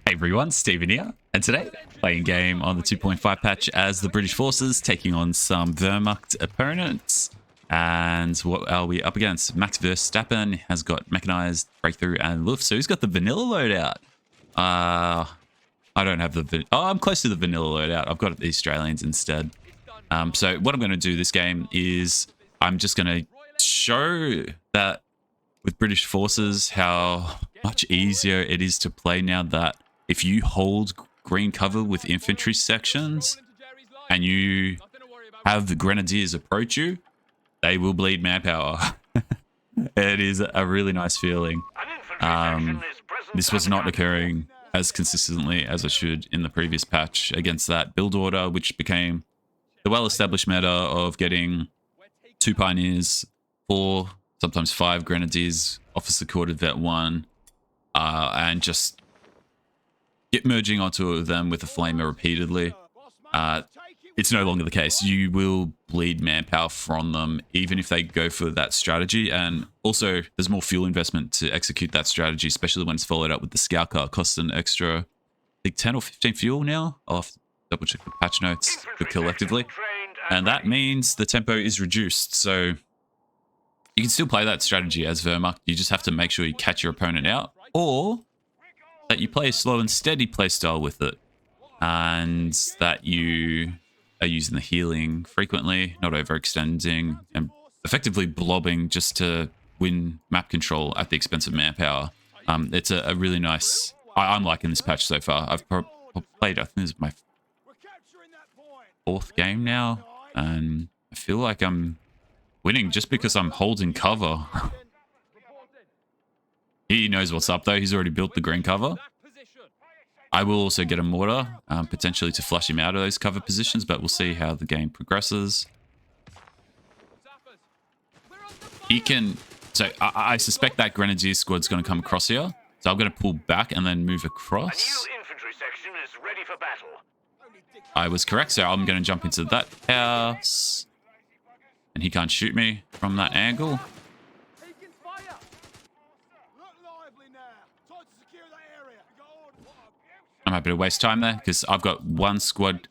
Hey everyone, Stephen here, and today playing game on the 2.5 patch as the British forces taking on some Wehrmacht opponents. And what are we up against? Max Verstappen has got mechanized, breakthrough, and Luft. So he's got the vanilla loadout. I don't have the I'm close to the vanilla loadout. I've got the Australians instead. So what I'm going to do this game is I'm just going to show that with British forces how much easier it is to play now that if you hold green cover with infantry sections and you have the grenadiers approach you, they will bleed manpower. It is a really nice feeling. This was not occurring as consistently as it should in the previous patch against that build order, which became the well-established meta of getting 2 pioneers, 4, sometimes 5 grenadiers, officer quartered vet 1, and just get merging onto them with a flamer repeatedly. It's no longer the case. You will bleed manpower from them, even if they go for that strategy. And also, there's more fuel investment to execute that strategy, especially when it's followed up with the scout car. It costs an extra, I think, 10 or 15 fuel now. I'll have to double check the patch notes collectively. And that means the tempo is reduced. So you can still play that strategy as Wehrmacht. You just have to make sure you catch your opponent out, or that you play a slow and steady play style with it, and that you are using the healing frequently, not overextending, and effectively blobbing just to win map control at the expense of manpower. It's a really nice... I'm liking this patch so far. I've played, I think this is my 4th game now, and I feel like I'm winning just because I'm holding cover. He knows what's up though. He's already built the green cover. I will also get a mortar, potentially to flush him out of those cover positions, but we'll see how the game progresses. He can... So I suspect that grenadier squad's going to come across here. So I'm going to pull back and then move across. A new infantry section is ready for battle. I was correct, so I'm going to jump into that house. And he can't shoot me from that angle. I'm happy to waste time there because I've got one squad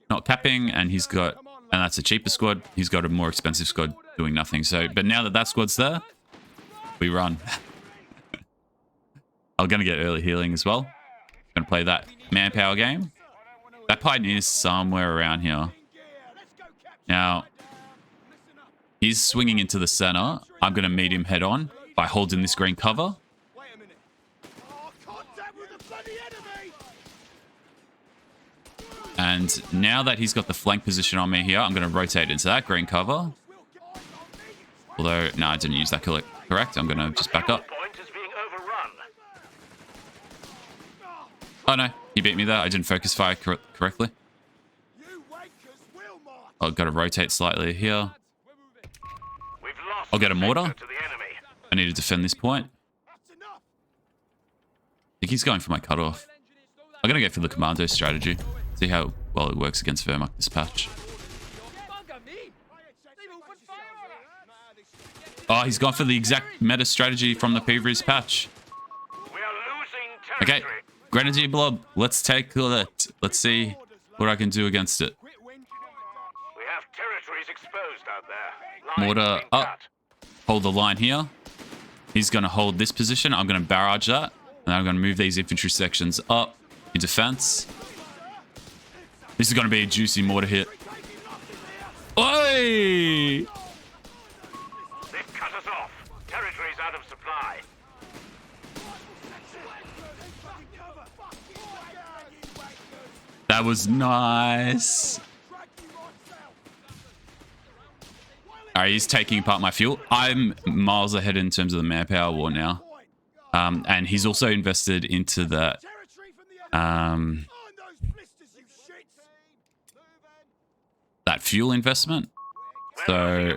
not capping, and he's got, and that's a cheaper squad. He's got a more expensive squad doing nothing. So, but now that that squad's there, we run. I'm going to get early healing as well. Going to play that manpower game. That pioneer's somewhere around here. Now, he's swinging into the center. I'm going to meet him head on by holding this green cover. And now that he's got the flank position on me here, I'm going to rotate into that green cover. Although, no, I didn't use that correct. I'm going to just back up. Oh no, he beat me there. I didn't focus fire correctly. I've got to rotate slightly here. I'll get a mortar. I need to defend this point. I think he's going for my cutoff. I'm going to go for the Commandos strategy. See how well it works against Wehrmacht this patch. Oh, he's gone for the exact meta strategy from the previous patch. Okay, Grenadier Blob, let's take that. Let's see what I can do against it. We have territories exposed out there. Mortar up. Hold the line here. He's going to hold this position. I'm going to barrage that. And I'm going to move these infantry sections up in defense. This is going to be a juicy mortar hit. Oi! They've cut us off. Territory's out of supply. That was nice. Alright, he's taking apart my fuel. I'm miles ahead in terms of the manpower war now. And he's also invested into that that fuel investment. So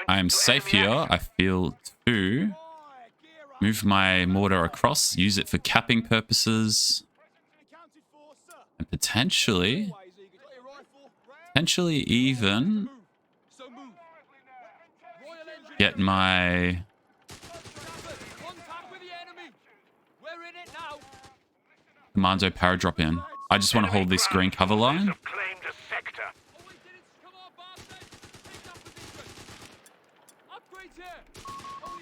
I am safe here. I feel to move my mortar across, use it for capping purposes, and potentially even get my commando paradrop in. I just want to hold this green cover line. Have claimed a sector.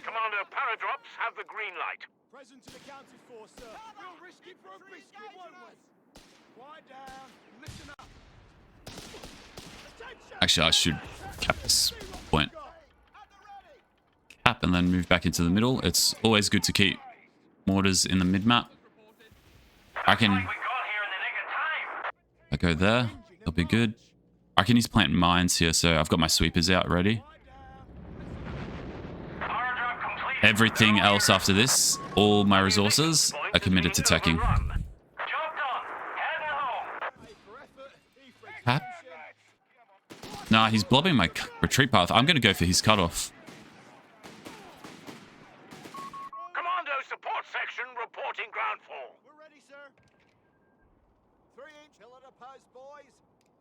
Commander paradrops have the green light. Present and accounted for, sir. Real risky for a biscuit, won't we? Quiet down. Listen up. Attention. Actually, I should cap this point. Cap and then move back into the middle. It's always good to keep mortars in the mid-map. I can... We got here in the nick of time. I go there. That'll be good. I can use plant mines here, so I've got my sweepers out ready. Paradrop complete. Everything else after this, all my resources are committed to teching. Job done. Heading home. Cap? Nah, he's blobbing my retreat path. I'm going to go for his cutoff. Commando support section reporting ground fall. We're ready, sir. 3-inch hill at a post, boys.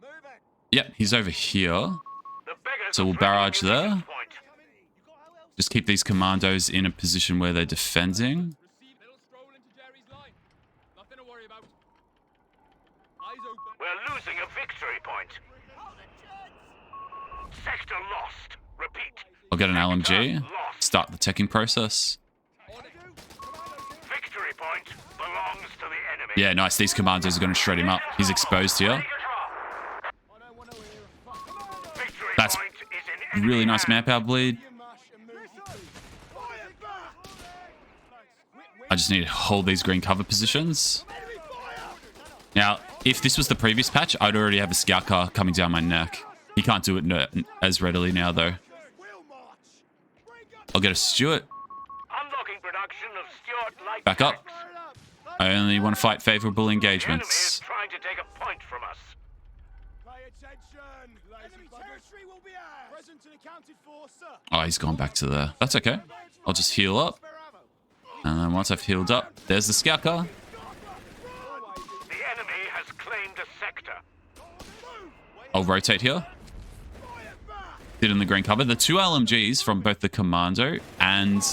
Moving. Yep, he's over here. The beggars So are we'll barrage threatening there. a point. Just keep these commandos in a position where they're defending. We're losing a victory point. Sector lost. Repeat. I'll get an LMG. Lost. Start the teching process. Victory point belongs to the enemy. Yeah, nice. These commandos are going to shred him up. He's exposed here. Take control. Victory That's point is in enemy really nice hands. manpower bleed. I just need to hold these green cover positions. Now, if this was the previous patch, I'd already have a scout car coming down my neck. He can't do it as readily now, though. I'll get a Stuart. Unlocking production of Stuart light Back up. tanks. I only want to fight favorable The enemy engagements. is trying to take a point from us. Pay attention. Enemy territory will be ours. Present and accounted for, sir. Oh, he's gone back to there. That's okay. I'll just heal up. And then once I've healed up, there's the scout car. The enemy has claimed a sector. I'll rotate here. Sit in the green cover. The 2 LMGs from both the commando and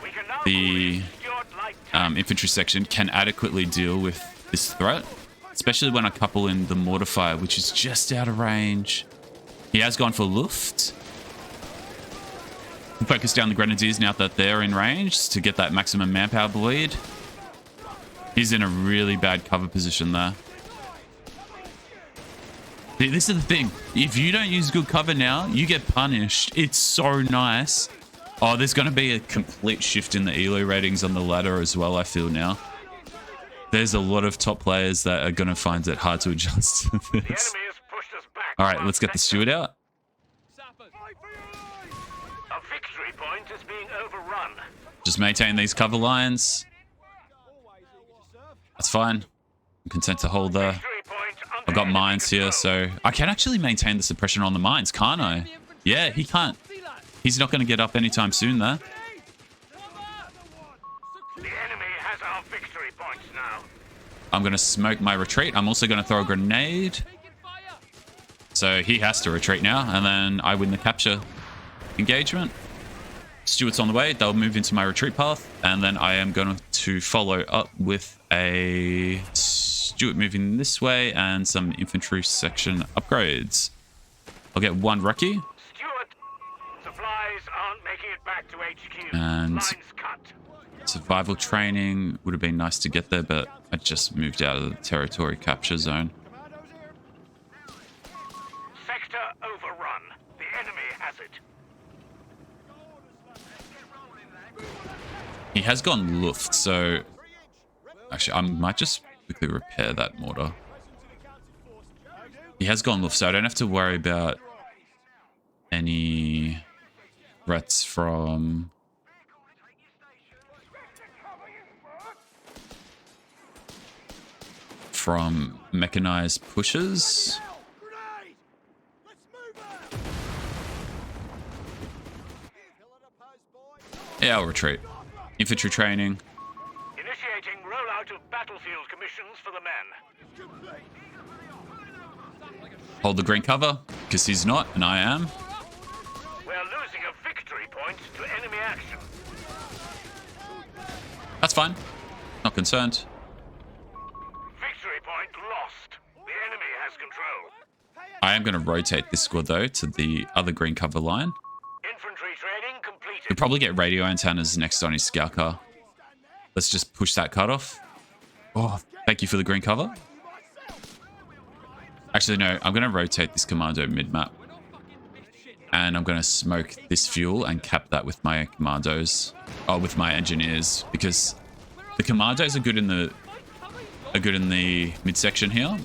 We can now the release Stuart light tanks. infantry section can adequately deal with this threat, especially when I couple in the mortar fire, which is just out of range. He has gone for Luft. Focus down the grenadiers now that they're in range to get that maximum manpower bleed. He's in a really bad cover position there. This is the thing. If you don't use good cover now, you get punished. It's so nice. Oh, there's going to be a complete shift in the elo ratings on the ladder as well, I feel now. There's a lot of top players that are going to find it hard to adjust to The enemy this. has pushed us back. All right, from let's get the sector. Steward out. A victory point is being overrun. Just maintain these cover lines. That's fine. I'm content to hold there. Victory point under I've got enemy mines here, control. so I can actually maintain the suppression on the mines, can't I? Yeah, he can't. He's not going to get up anytime soon there. The enemy has our victory points now. I'm going to smoke my retreat. I'm also going to throw a grenade. So he has to retreat now, and then I win the capture engagement. Stuart's on the way. They'll move into my retreat path, and then I am going to follow up with a Stuart moving this way and some infantry section upgrades. I'll get 1 Rookie. Stuart, supplies aren't making it back to HQ. And- Lines cut. Survival training would have been nice to get there, but I just moved out of the territory capture zone. Sector overrun. The enemy has it. He has gone Luft, so actually I might just quickly repair that mortar. He has gone Luft, so I don't have to worry about any threats from mechanized pushes. Grenade! Let's move out! Hill at a post, boys. Yeah, I'll retreat. Infantry training. Initiating rollout of battlefield commissions for the men. Hold the green cover, because he's not, and I am. We're losing a victory point to enemy action. That's fine. Not concerned. I am going to rotate this squad, though, to the other green cover line. Infantry training He'll completed. probably get radio antennas next on his scout car. Let's just push that cutoff. Oh, thank you for the green cover. Actually, no, I'm going to rotate this commando mid-map. And I'm going to smoke this fuel and cap that with my commandos. Oh, with my engineers. Because the commandos are good in the midsection here.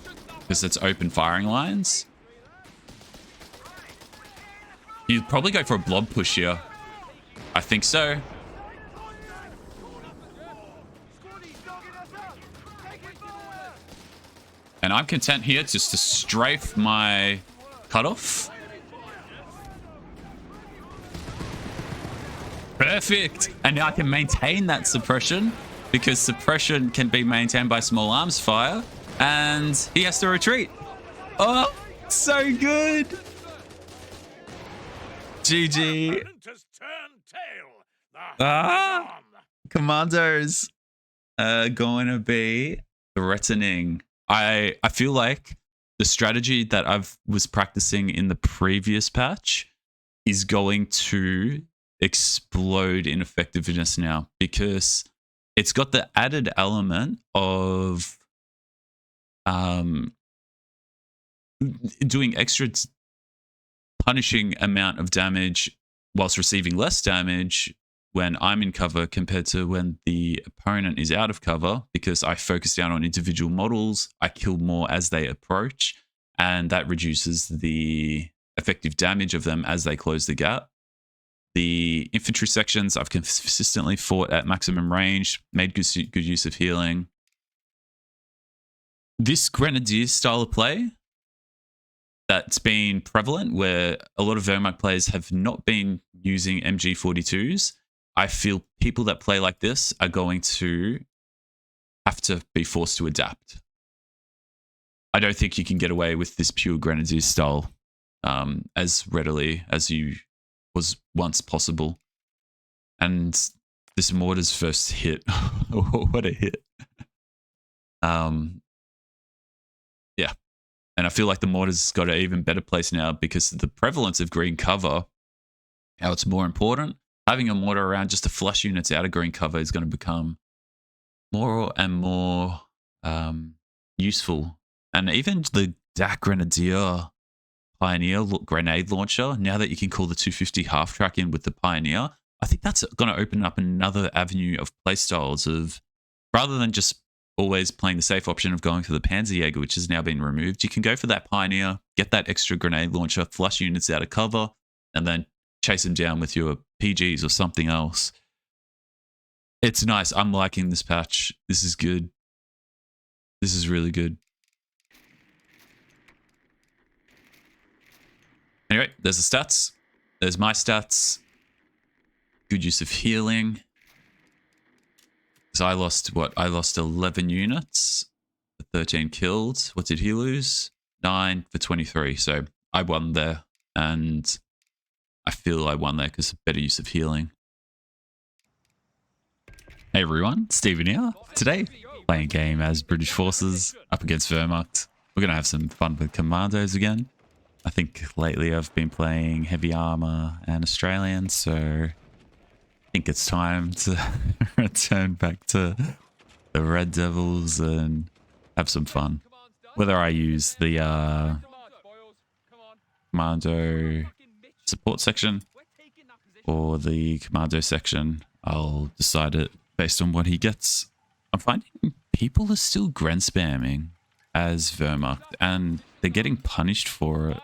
Because it's open firing lines. You'd probably go for a blob push here. I think so. And I'm content here just to strafe my cutoff. Perfect. And now I can maintain that suppression because suppression can be maintained by small arms fire. And he has to retreat. Oh, so good. GG. Commandos are going to be threatening. I feel like the strategy that I was practicing in the previous patch is going to explode in effectiveness now because it's got the added element of doing extra punishing amount of damage whilst receiving less damage when I'm in cover compared to when the opponent is out of cover, because I focus down on individual models, I kill more as they approach, and that reduces the effective damage of them as they close the gap. The infantry sections I've consistently fought at maximum range, made good use of healing. This Grenadier style of play that's been prevalent where a lot of Wehrmacht players have not been using MG42s. I feel people that play like this are going to have to be forced to adapt. I don't think you can get away with this pure Grenadier style as readily as you was once possible. And this mortar's first hit, what a hit. Yeah. And I feel like the mortar's got an even better place now because of the prevalence of green cover, how it's more important. Having a mortar around just to flush units out of green cover is going to become more and more useful. And even the DAC Grenadier Pioneer grenade launcher, now that you can call the 250 half track in with the Pioneer, I think that's going to open up another avenue of playstyles of, rather than just always playing the safe option of going for the Panzerjäger, which has now been removed, you can go for that Pioneer, get that extra grenade launcher, flush units out of cover, and then chase them down with your PGs or something else. It's nice. I'm liking this patch. This is good. This is really good. Anyway, there's the stats. There's my stats. Good use of healing. So I lost what? I lost 11 units, 13 killed. What did he lose? 9 for 23. So I won there, and I feel I won there because of better use of healing. Hey everyone, Stephen here. Today, playing a game as British Forces up against Wehrmacht. We're going to have some fun with Commandos again. I think lately I've been playing Heavy Armor and Australian, so I think it's time to return back to the Red Devils and have some fun. Whether I use the Commando support section or the Commando section, I'll decide it based on what he gets. I'm finding people are still Gren spamming as Wehrmacht, and they're getting punished for it.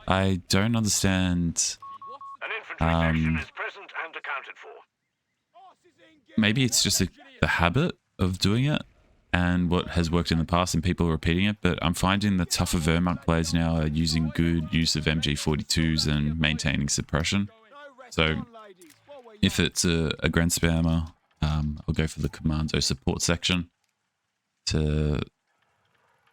I don't understand. An infantry section is present and accounted for. Maybe it's just the habit of doing it and what has worked in the past and people are repeating it, but I'm finding the tougher Wehrmacht players now are using good use of MG42s and maintaining suppression. So if it's a Gren spammer, I'll go for the Commando support section to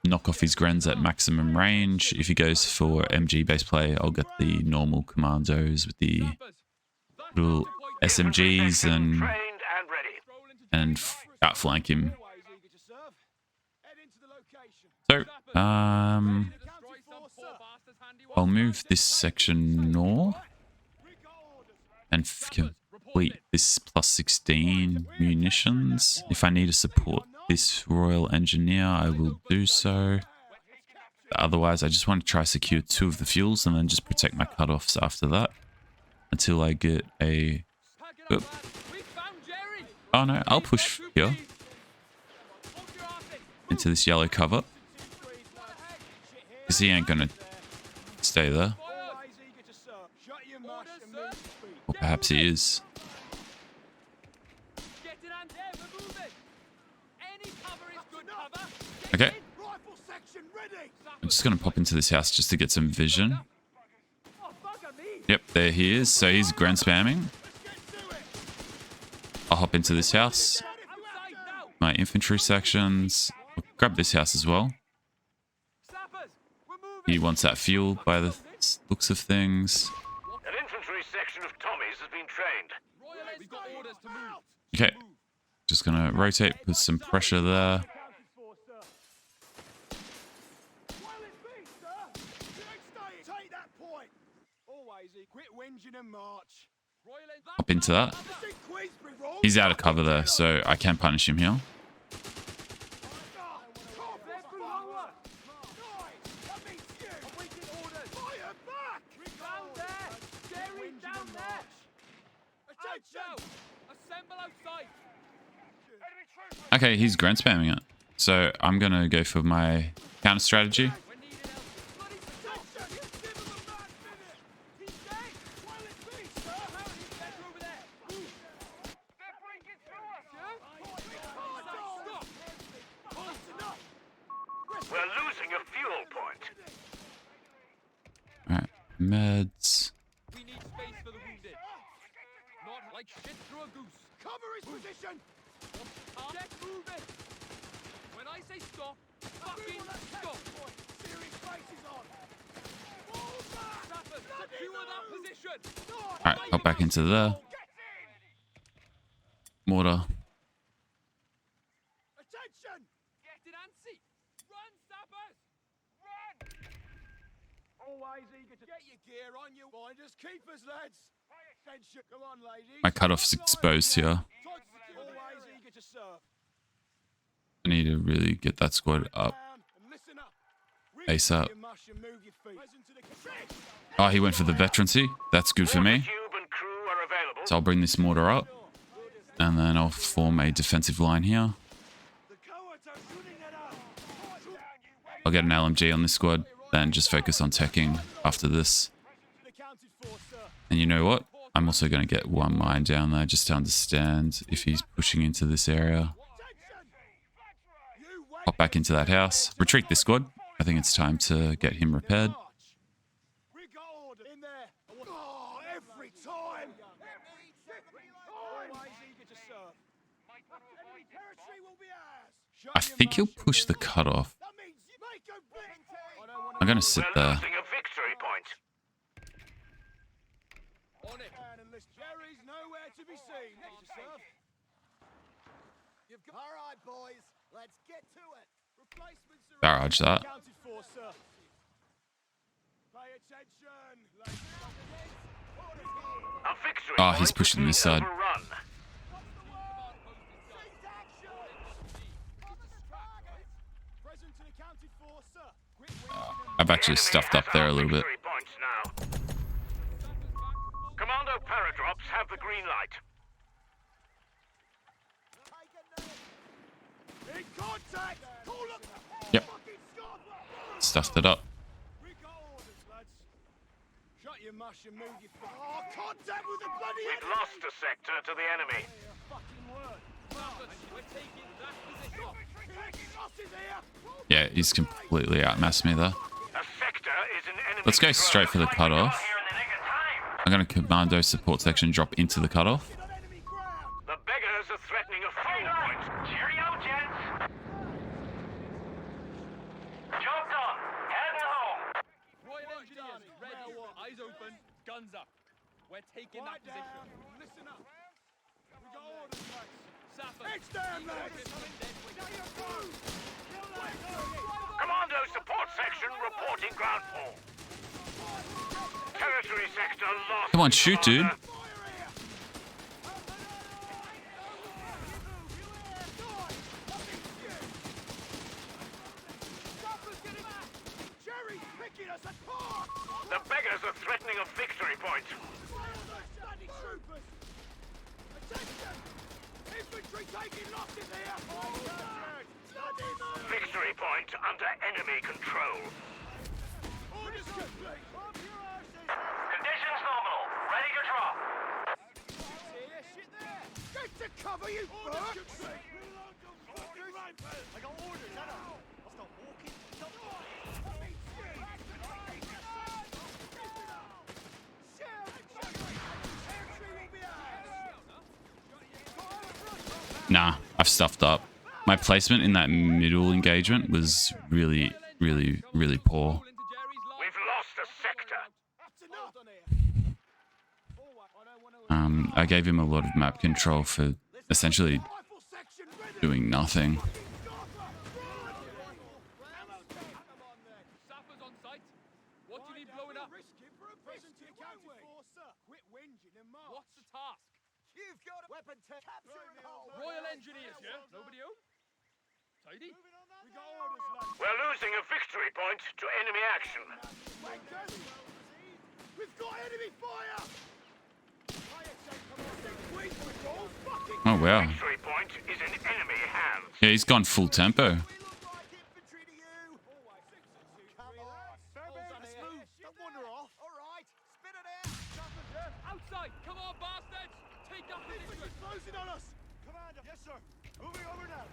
knock off his Grens at maximum range. If he goes for MG base play, I'll get the normal Commandos with the little SMGs and outflank him. So, I'll move this section north and complete this plus 16 munitions. If I need to support this Royal Engineer, I will do so. Otherwise, I just want to try secure 2 of the fuels and then just protect my cutoffs after that until I get a... Oh no, I'll push here into this yellow cover because he ain't gonna stay there. Or perhaps he is. Okay. I'm just gonna pop into this house just to get some vision. Yep, there he is. So he's grand spamming. I'll hop into this house. My infantry sections. I'll grab this house as well. He wants that fuel by the looks of things. An infantry section of Tommies has been trained. Okay. Just gonna rotate, put some pressure there. Hop into that. He's out of cover there, so I can punish him here. Okay, he's grand spamming it. So I'm going to go for my counter strategy. We're losing a fuel point. Alright, meds. We need space for the wounded. Not like shit through a goose. Cover his position. Get moving. When I say stop, fucking stop. Serious faces on. Secure that position. Alright, hop back into there. Mortar. Attention. Get it, Ansi. Run, sappers. Run. Always eager to get your gear on, you finders keepers, lads. Attention. Come on, ladies. My cutoff's exposed here. Always eager to serve. I need to really get that squad up ASAP. Oh, he went for the veterancy. That's good for me. Tube and crew are available. So I'll bring this mortar up. And then I'll form a defensive line here. I'll get an LMG on this squad. Then just focus on teching after this. And you know what? I'm also going to get one mine down there just to understand if he's pushing into this area. Hop back into that house. Retreat this squad. I think it's time to get him repaired. I think he'll push the cutoff. I'm going to sit We're there. losing a victory point. All right, boys, let's get to it. Replacements are Barrage that. accounted for, sir. Pay attention. A victory Oh, he's point pushing has this been side. overrun. Present and accounted for, sir. I've actually stuffed up there a little bit. Victory points now. Commando paradrops have the green light. In contact. Call up. Yep. Stuffed it up. We got orders, lads. Shut your mush and move your foot. Oh, contact with the bloody We've enemy. lost a sector to the enemy. Fucking word. We're taking that position. Taking losses here. Yeah, he's completely outmassed me there. A sector is an enemy. Let's go straight for the cutoff. I'm going to commando support section drop into the cutoff. On enemy ground. The beggars are threatening a fuel point. Cheerio, gents. Job done. Heading home. Royal Engineers ready. Eyes open. Guns up. We're taking that position. Listen up. We got orders, lads. It's down, lads. Commando support section reporting ground fall. Territory sector lost. Come on, shoot, dude. Commander. The beggars are threatening a victory point. Victory point under enemy control. Conditions normal. Ready to drop. Get to cover, you fuck! I got orders, I'll stop walking. Nah, I've stuffed up. My placement in that middle engagement was really poor. We've lost a sector. I gave him a lot of map control for essentially doing nothing. Sappers on site. What do you need blowing up? What's the task? You've got a weapon to capture and hold. Royal Engineers, yeah? Nobody home? Tidy? We got orders, lads. We're losing a victory point to enemy action. We've got enemy fire! Oh wow. Victory point is in enemy hands. Yeah, he's gone full tempo. Outside! Come on, bastards! Take that position! Closing on us! Commander! Yes, sir. Moving over now.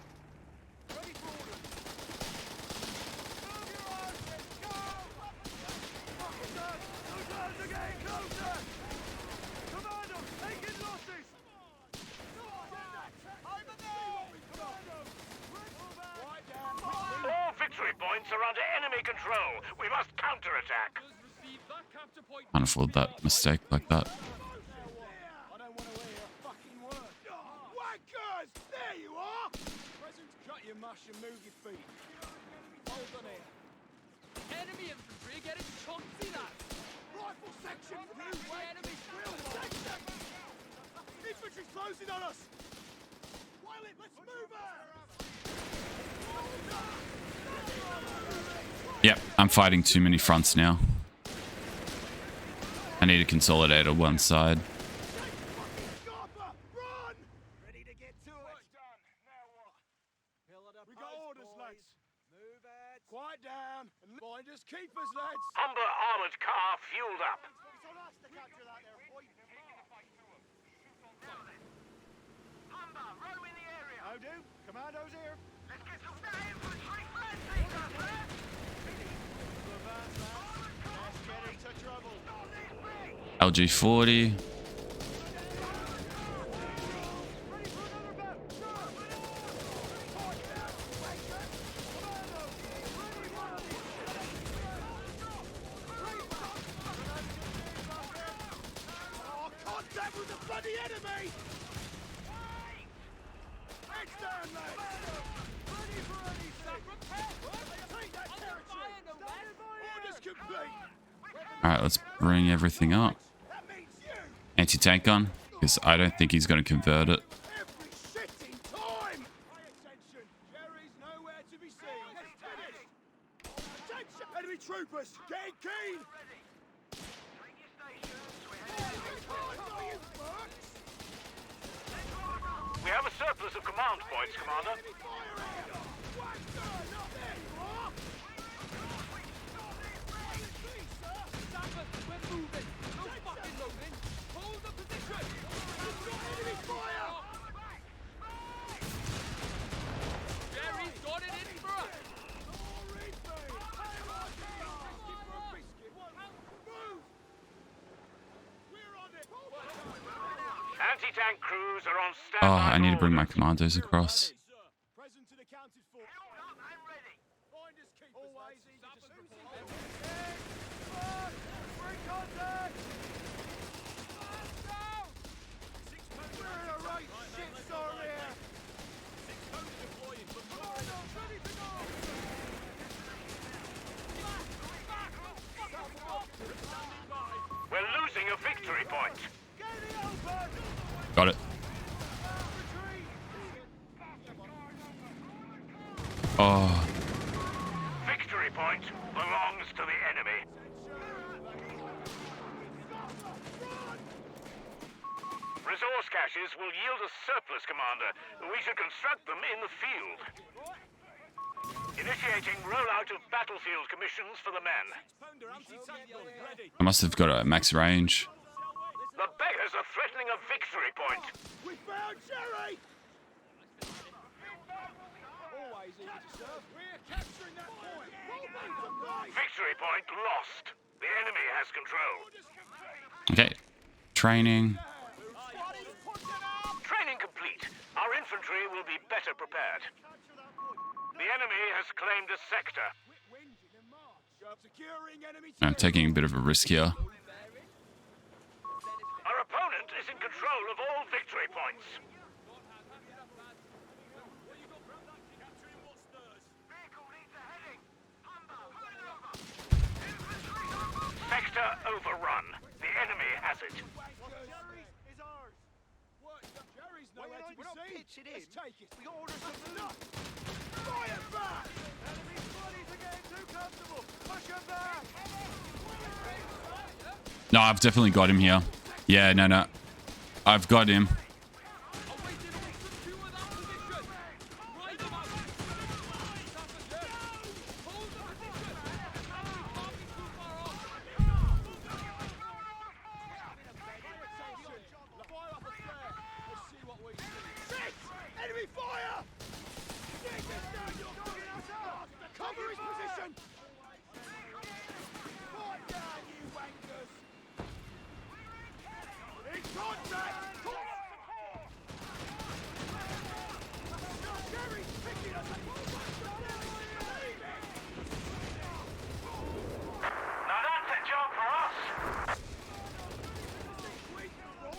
Ready for orders. Move your arms and go! Officer! Closer again! Closer! Commander! Taking losses! Over there! Commander! Right down. All victory points are under enemy control. We must counterattack. Receive that capture point. Can't afford that mistake like that. I don't want to hear a fucking word. Wankers! There you are! Present, shut your mush and move your feet. Hold on here. Enemy infantry getting chunky, that. Rifle section! The enemy Section! Infantry's closing on us! Wiley, let's move out! Yep, I'm fighting too many fronts now. I need to consolidate on one side. Run! Ready to get to it. Done. Now what? We got orders, lads. Move it. Quiet down. And finders keepers, lads. Humber armored car fueled up. It's on us to capture that there, boy. Humber, row in the area. How do? Commandos here. Let's get some infantry flank. Let's get into trouble. LG40. Ready for another bout. Oh, contact with the bloody enemy! Heads down, lads! Ready for anything! Take that territory! Orders complete! Alright, let's bring everything up. That means you! Anti-tank gun, because I don't think he's going to convert it. Every shitting time! Pay attention! Jerry's nowhere to be seen. Let's finish! Attention! Enemy troopers! Getting keen! We have a surplus of command points, Commander. Enemy fire here! Wanker! Not there you are! Sappers, we're moving. No fucking loading. Hold the position. We've got enemy fire! Jerry's got it in for us. Anti-tank crews are on Oh, standby. I need to bring my commandos across. Present and accounted for. I'm ready. Finders keepers. Always easy to Bring contact! We're in a right shitstorm here! Commandos ready to go! Got it. Oh, Victory point belongs to the enemy. Resource caches will yield a surplus, Commander. We should construct them in the field. Initiating rollout of battlefield commissions for the men. I must have got a max range. The beggars are threatening a victory point. We found Jerry! Always easy to serve. We're capturing that point. Victory point lost. The enemy has control. Okay. Training. Training complete. Our infantry will be better prepared. The enemy has claimed a sector. Securing enemy I'm taking a bit of a risk here. Our opponent is in control of all victory points. Sector overrun. The enemy has it. Jerry's is ours. What? Jerry's nowhere to be seen. Let's take it. We got orders from the north. Fire back! Enemy bodies are getting too comfortable. Push them back. No, I've definitely got him here. Yeah, no. I've got him. Enemy fire! Cover his position! Fire down, you wankers! In contact! Jerry's picking us up! Now that's a job for us.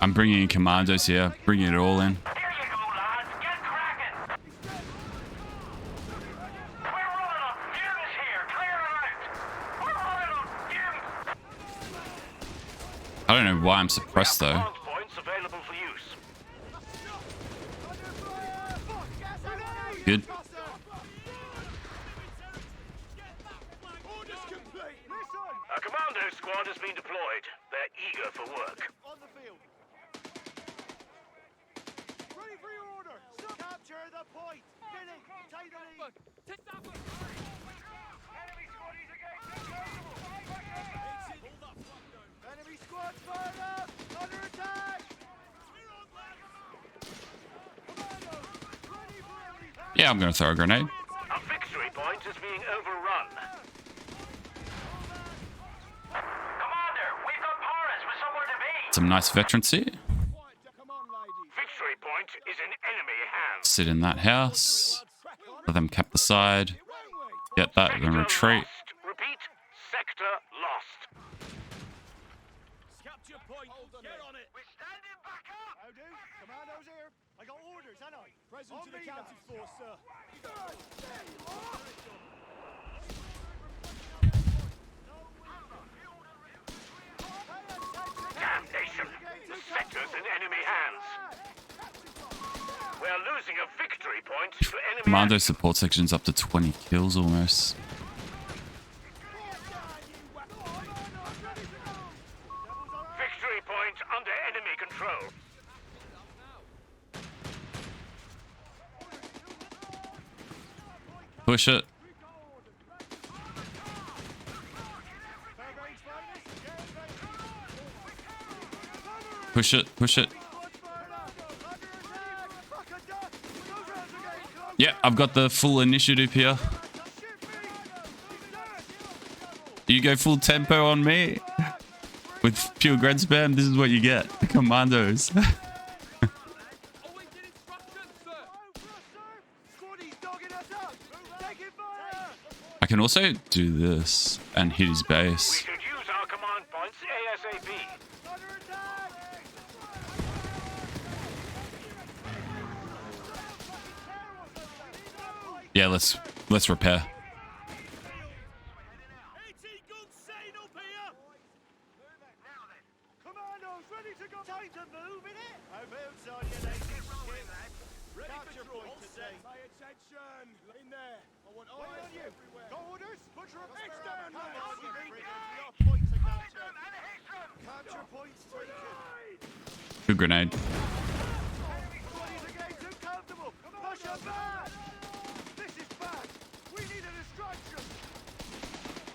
I'm bringing in commandos here. Bringing it all in. Here you go, lads. Get cracking. We're running on fumes here. Clear it out. We're running on fumes. I don't know why I'm suppressed though. Command points available for use. Good. Orders complete! Listen! A commando squad has been deployed. They're eager for work. On the field! Ready for your order! Capture the point! Billy, take the lead! Enemy squaddies against the Enemy squad's fired up! Under attack! Commandos, ready for everything! Yeah, I'm gonna throw a grenade. A victory point is being overrun. Commander, we've got Paris with somewhere to be. Some nice veterancy. Come on, ladies! Victory point is in enemy hands. Sit in that house. Let them cap the side. Get that, then retreat. Lost. Repeat, sector lost. Capture point! Get on it! We're standing back up! How do? Commandos here. I got orders, haven't I? Present to the counted for, sir. There you are! Damnation! The sector's in enemy hands. We're losing a victory point to enemy. Commando support section's up to 20 kills almost. Victory point under enemy control. Push it. Push it, push it. Yeah, I've got the full initiative here. You go full tempo on me. With pure gred spam, this is what you get. Commandos. I can also do this and hit his We base. should use our command points ASAP. Yeah, let's repair. 18 guns setting up here! Now then. Commandos ready to go. Time to move, innit? I move, sir. want eyes everywhere. Got orders? Butcher up. It's done, man. Points to capture. Capture points taken. Good grenade. Bodies are getting too comfortable. Push them back. This is bad. We need a distraction.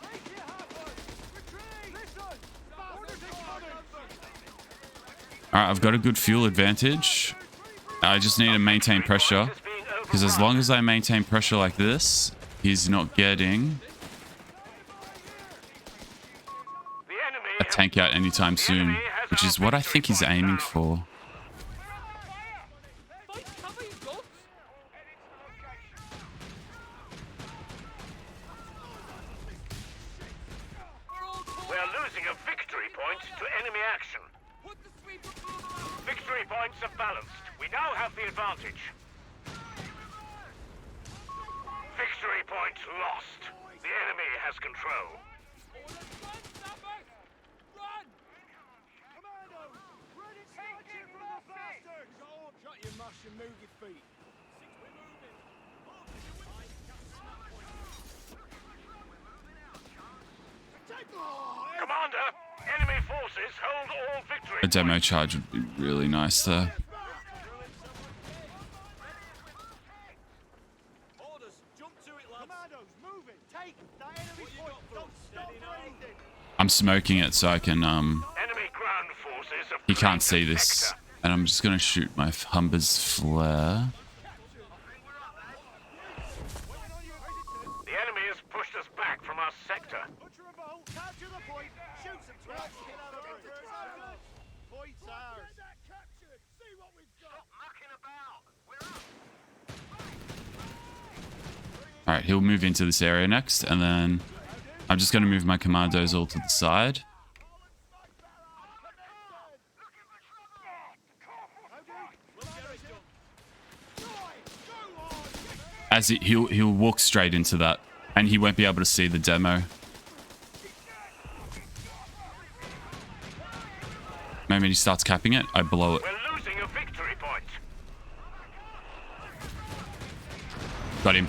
Make it happen. Retreat. Listen. Orders incoming. Alright, I've got a good fuel advantage. I just need to maintain pressure. Because as long as I maintain pressure like this, he's not getting a tank out anytime soon. Which is what I think he's aiming for. We're losing a victory point to enemy action. Victory points are balanced. We now have the advantage. Victory point lost. The enemy has control. Commandos, ready snatching from the bastards. Shut your mush and move your feet. Commander, enemy forces hold all victory A demo points. charge would be really nice there. Orders, jump to it, lads. Commandos, move it. Take that enemy point. Don't stop for anything. I'm smoking it so I can Enemy ground forces have he can't claimed see the this. sector. And I'm just gonna shoot my Humber's flare. The enemy has pushed us back from our sector. Butcher a bolt. Capture the point. Shoot some traps. Points ours. Get that captured. See what we've got. Mucking about. We're up. Alright, he'll move into this area next, and then I'm just gonna move my commandos all to the side. As he'll walk straight into that, and he won't be able to see the demo. The moment he starts capping it, I blow it. We're losing a victory point. Got him.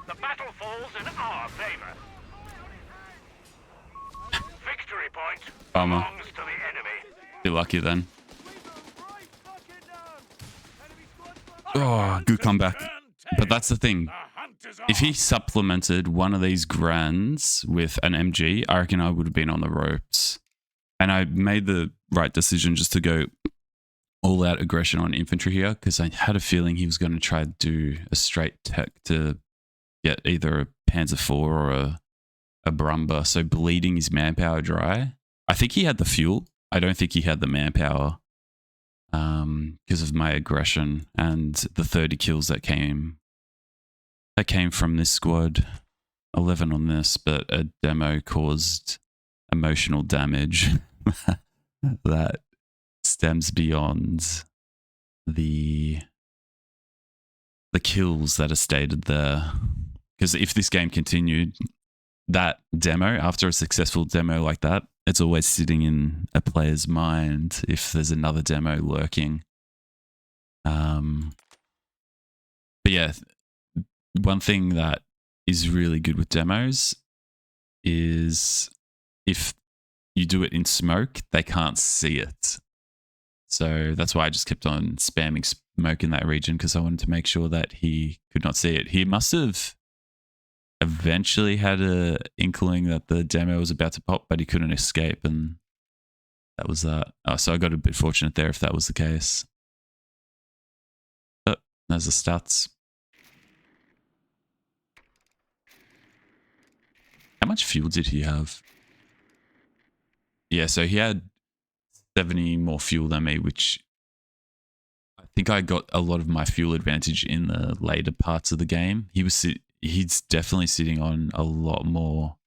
The battle falls in our favor. Victory point Bummer. belongs to the enemy. Be lucky then. Oh, good comeback. But that's the thing. If he supplemented one of these grands with an MG, I reckon I would have been on the ropes. And I made the right decision just to go all out aggression on infantry here, because I had a feeling he was going to try to do a straight tech to get either a Panzer IV or a Brumba, so bleeding his manpower dry. I think he had the fuel. I don't think he had the manpower because of my aggression and the 30 kills that came from this squad. 11 on this, but a demo caused emotional damage that stems beyond the kills that are stated there. Because if this game continued, that demo, after a successful demo like that, it's always sitting in a player's mind if there's another demo lurking. But yeah, one thing that is really good with demos is if you do it in smoke, they can't see it. So that's why I just kept on spamming smoke in that region, because I wanted to make sure that he could not see it. He must have eventually had a inkling that the demo was about to pop, but he couldn't escape, and that was that. Oh, so I got a bit fortunate there if that was the case. But there's the stats. How much fuel did he have? Yeah, so he had 70 more fuel than me, which I think I got a lot of my fuel advantage in the later parts of the game. He's definitely sitting on a lot more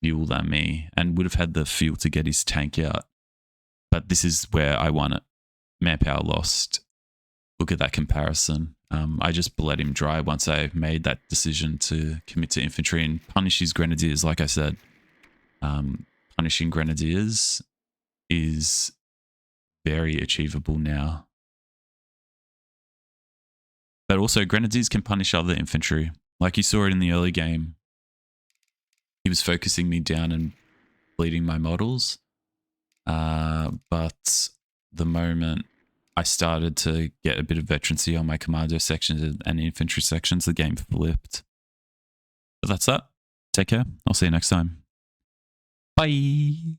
fuel than me and would have had the fuel to get his tank out. But this is where I won it. Manpower lost. Look at that comparison. I just bled him dry once I made that decision to commit to infantry and punish his grenadiers. Like I said, punishing grenadiers is very achievable now. But also grenadiers can punish other infantry. Like you saw it in the early game. He was focusing me down and bleeding my models. But the moment I started to get a bit of veterancy on my commando sections and infantry sections, the game flipped. But that's that. Take care. I'll see you next time. Bye.